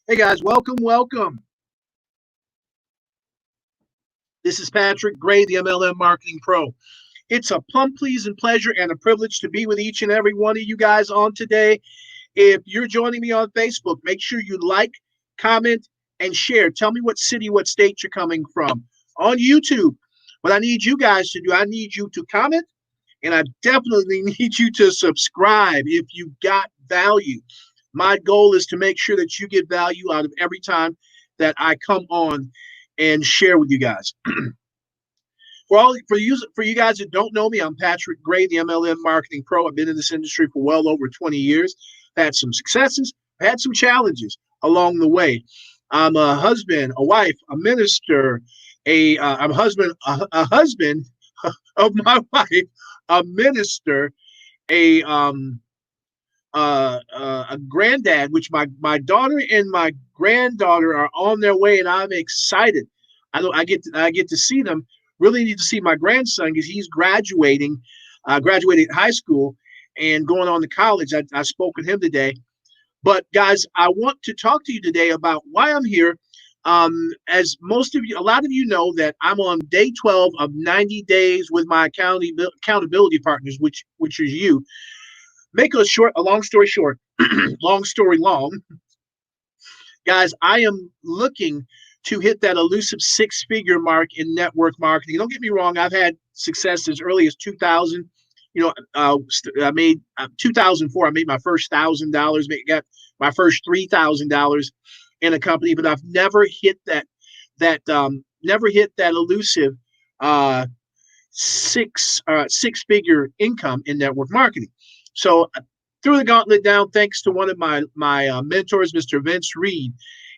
Hey guys, welcome. This is Patrick Gray, the MLM Marketing Pro. It's a plum please and pleasure and a privilege to be with each and every one of you guys on today. If you're joining me on Facebook, make sure you like, comment, and share. Tell me what city, what state you're coming from. On YouTube, what I need you guys to do, I need you to comment, and I definitely need you to subscribe if you got value. My goal is to make sure that you get value out of every time that I come on and share with you guys. For you guys that don't know me, I'm Patrick Gray, the MLM Marketing Pro. I've been in this industry for well over 20 years. I've had some successes, I've had some challenges along the way. I'm a husband, a wife, a minister, I'm a husband of my wife, a minister, a a granddad, which my daughter and my granddaughter are on their way, and I'm excited. I get to see them. Really need to see my grandson because he's graduating high school and going on to college. I spoke with him today. But guys, I want to talk to you today about why I'm here. As most of you, a lot of you know that I'm on day 12 of 90 days with my accountability partners, which is you. Make a long story short, long story long, guys, I am looking to hit that elusive six-figure mark in network marketing. Don't get me wrong, I've had success as early as 2000. I made 2004. I made my first $1,000. Got my first $3,000 in a company, but I've never hit that elusive uh, six-figure income in network marketing. So threw the gauntlet down thanks to one of my mentors, Mr. Vince Reed.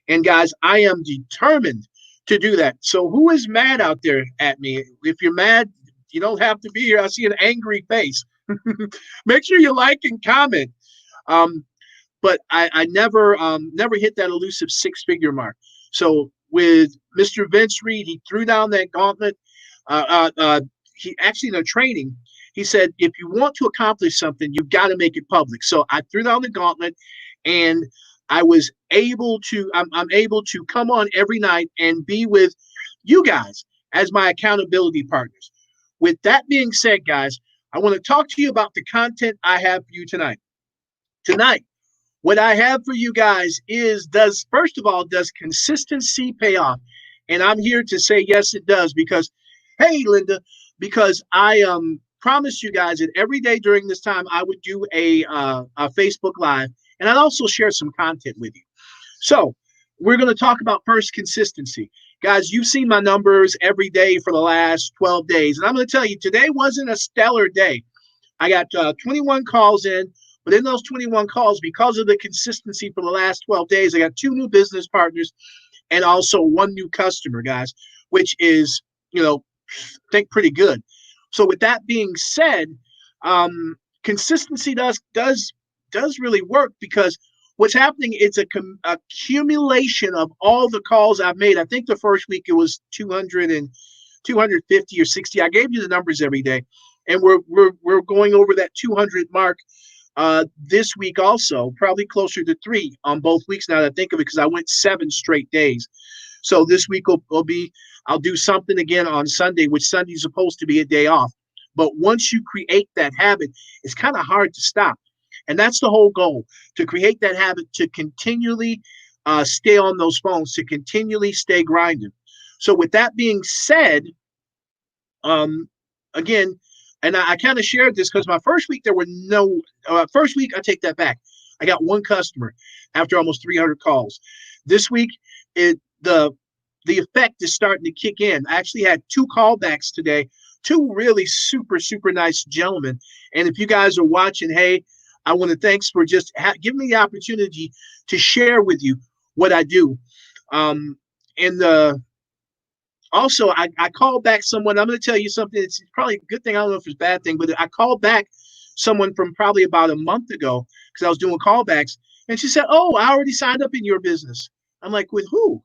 And guys, I am determined to do that. So who is mad out there at me? If you're mad, you don't have to be here. I see an angry face. Make sure you like and comment. Um, but I never hit that elusive six-figure mark. So with Mr. Vince Reed, he threw down that gauntlet. He actually in a training, he said, if you want to accomplish something, you've got to make it public. So I threw down the gauntlet, and I'm able to come on every night and be with you guys as my accountability partners. With that being said, guys, I want to talk to you about the content I have for you tonight. Tonight, what I have for you guys is first of all, does consistency pay off? And I'm here to say yes, it does, because hey, Linda, because I promised you guys that every day during this time I would do a Facebook Live, and I'd also share some content with you. So we're going to talk about first consistency. Guys, you've seen my numbers every day for the last 12 days. And I'm going to tell you, today wasn't a stellar day. I got 21 calls in, but in those 21 calls, because of the consistency for the last 12 days, I got 2 new business partners and also 1 new customer, guys, which is, I think pretty good. So with that being said, consistency does really work, because what's happening is a accumulation of all the calls I've made. I think the first week it was 250 or 60. I gave you the numbers every day, and we're going over that 200 mark this week also, probably closer to 3 on both weeks now that I think of it, because I went 7 straight days. So this week will be, I'll do something again on Sunday, which Sunday's supposed to be a day off. But once you create that habit, it's kind of hard to stop. And that's the whole goal, to create that habit, to continually stay on those phones, to continually stay grinding. So with that being said, again, and I kind of shared this because my first week there were no, first week I take that back. I got 1 customer after almost 300 calls. This week, the effect is starting to kick in. I actually had 2 callbacks today, 2 really super, super nice gentlemen. And if you guys are watching, hey, I want to thanks for just giving me the opportunity to share with you what I do. And also, I called back someone. I'm going to tell you something. It's probably a good thing. I don't know if it's a bad thing, but I called back someone from probably about a month ago because I was doing callbacks. And she said, oh, I already signed up in your business. I'm like, with who?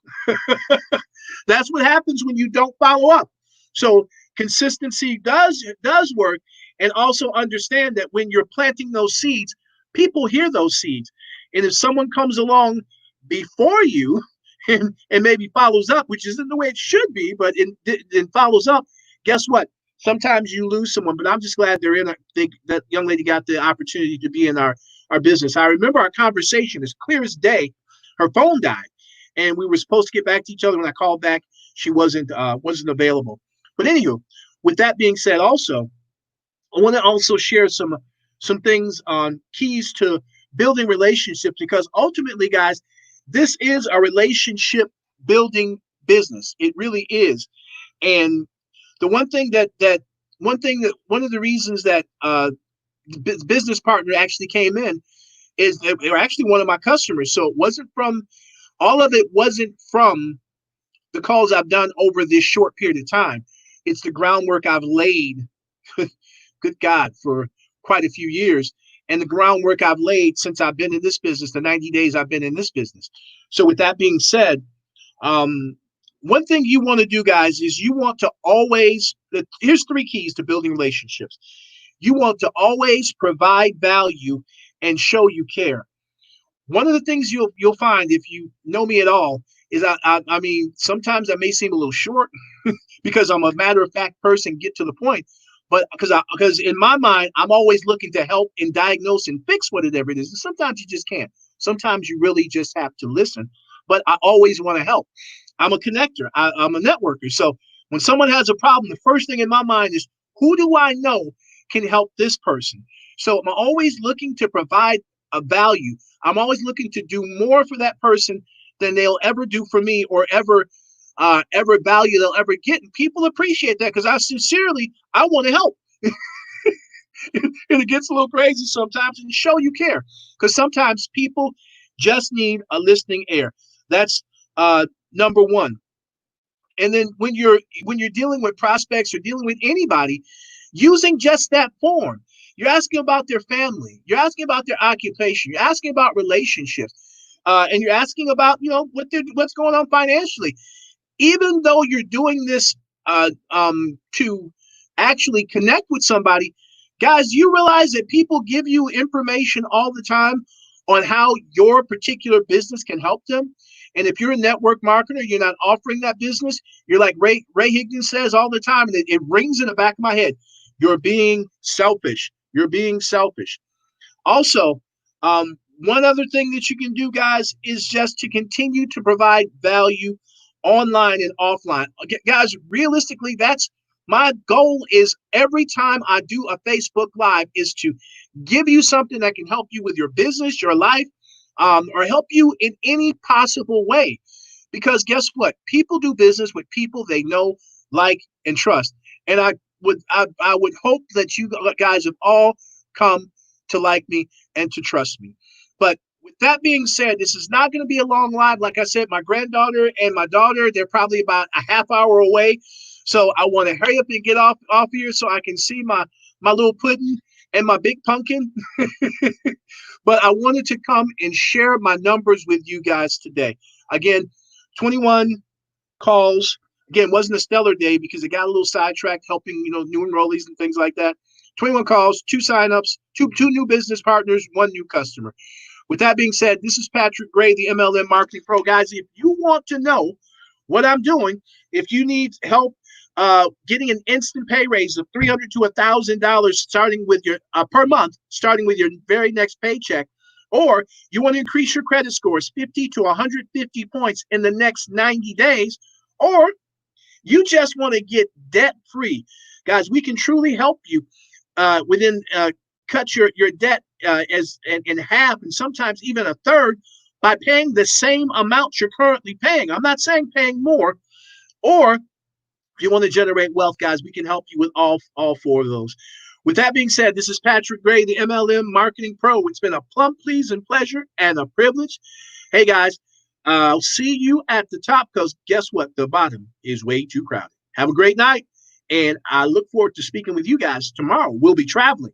That's what happens when you don't follow up. So consistency does work. And also understand that when you're planting those seeds, people hear those seeds. And if someone comes along before you and maybe follows up, which isn't the way it should be, but it follows up. Guess what? Sometimes you lose someone, but I'm just glad that young lady got the opportunity to be in our business. I remember our conversation as clear as day. Her phone died, and we were supposed to get back to each other. When I called back, she wasn't available. But anywho, with that being said, also I want to also share some things on keys to building relationships, because ultimately, guys, this is a relationship building business. It really is. And the one of the reasons that business partner actually came in is they were actually one of my customers. So all of it wasn't from the calls I've done over this short period of time. It's the groundwork I've laid, good God, for quite a few years, and the groundwork I've laid since I've been in this business, the 90 days I've been in this business. So with that being said, one thing you want to do, guys, is you want to always, here's 3 keys to building relationships. You want to always provide value and show you care. One of the things you'll find if you know me at all is I mean, sometimes I may seem a little short because I'm a matter of fact person, get to the point. But because in my mind, I'm always looking to help and diagnose and fix whatever it is. And sometimes you just can't. Sometimes you really just have to listen. But I always want to help. I'm a connector. I'm a networker. So when someone has a problem, the first thing in my mind is, who do I know can help this person? So I'm always looking to provide a value. I'm always looking to do more for that person than they'll ever do for me, or ever value they'll ever get. And people appreciate that, because I want to help. And it gets a little crazy sometimes, and show you care, because sometimes people just need a listening ear. That's number one. And then when you're dealing with prospects or dealing with anybody, using just that form, you're asking about their family, you're asking about their occupation, you're asking about relationships, and you're asking about what's going on financially. Even though you're doing this to actually connect with somebody, guys, you realize that people give you information all the time on how your particular business can help them. And if you're a network marketer, you're not offering that business, you're like Ray Higgins says all the time, and it rings in the back of my head. You're being selfish. You're being selfish. Also, one other thing that you can do, guys, is just to continue to provide value online and offline. Guys, realistically, that's my goal. Is every time I do a Facebook Live is to give you something that can help you with your business, your life, or help you in any possible way. Because guess what? People do business with people they know, like, and trust. And I would hope that you guys have all come to like me and to trust me. But with that being said, this is not going to be a long live. Like I said, my granddaughter and my daughter, they're probably about a half hour away. So I want to hurry up and get off here so I can see my little pudding and my big pumpkin. But I wanted to come and share my numbers with you guys today. Again, 21 calls. Again, wasn't a stellar day because it got a little sidetracked helping, new enrollees and things like that. 21 calls, 2 signups, two new business partners, 1 new customer. With that being said, this is Patrick Gray, the MLM Marketing Pro. Guys, if you want to know what I'm doing, if you need help getting an instant pay raise of $300 to $1,000 starting with your per month, starting with your very next paycheck, or you want to increase your credit scores 50 to 150 points in the next 90 days, or you just want to get debt free, guys, we can truly help you cut your debt in half, and sometimes even a third, by paying the same amount you're currently paying. I'm not saying paying more. Or if you want to generate wealth, guys, we can help you with all 4 of those. With that being said, this is Patrick Gray, the MLM Marketing Pro. It's been a plumb pleasing pleasure and a privilege. Hey, guys, I'll see you at the top, because guess what? The bottom is way too crowded. Have a great night, and I look forward to speaking with you guys tomorrow. We'll be traveling